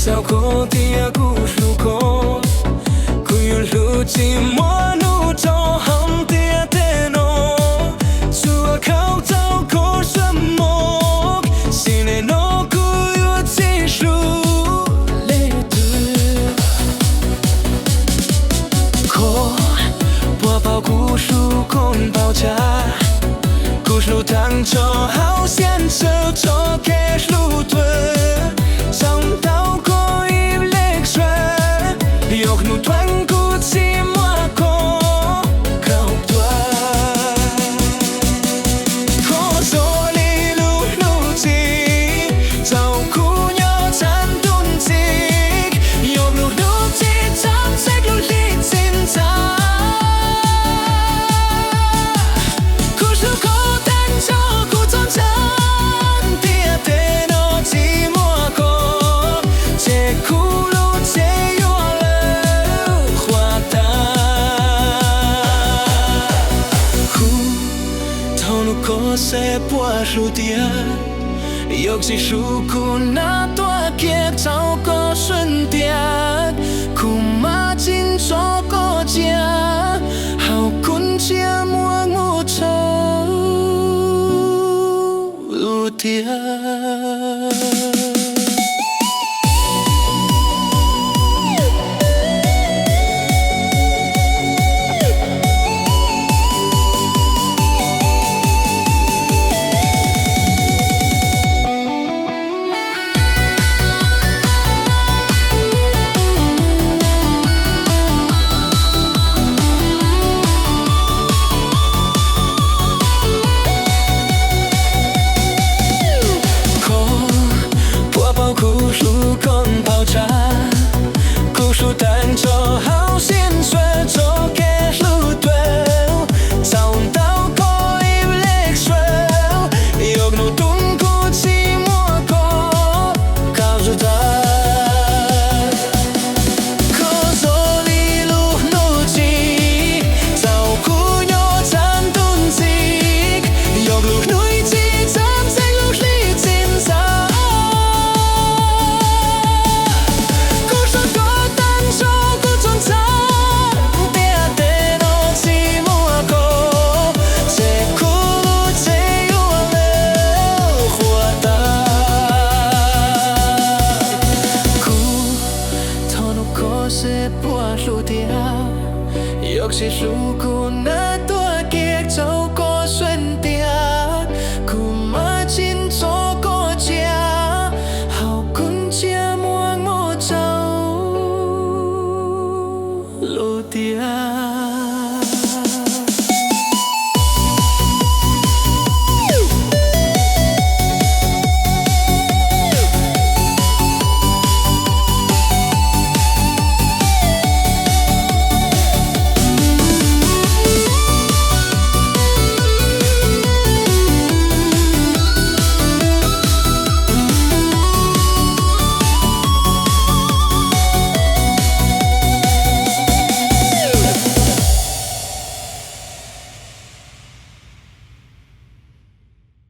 小口的故事口，古有路寂寞路中行的电脑，主要靠照顾什么？心内诺古有技术来的，口播报故事空报价，故事当中好现实做给路途。长到过一泪水，有路断骨寂寞过高端。可做里路路径，照顾要站顿静，有路路径站在路里进展。故事口单照顾中间。sẽ qua số tia, yok si số cô na toa kia trao có xuân tiệt, cùng ma chín cho có chia, hào kun chia mua ngô trâu tiệt.故事空爆炸，故事单着好心酸，做给路途，找到过一泪水，有路痛苦寂寞过，告诉他，可做里路路径，照顾要站顿静，有路内记站在路里进展。是不路的，有些如果。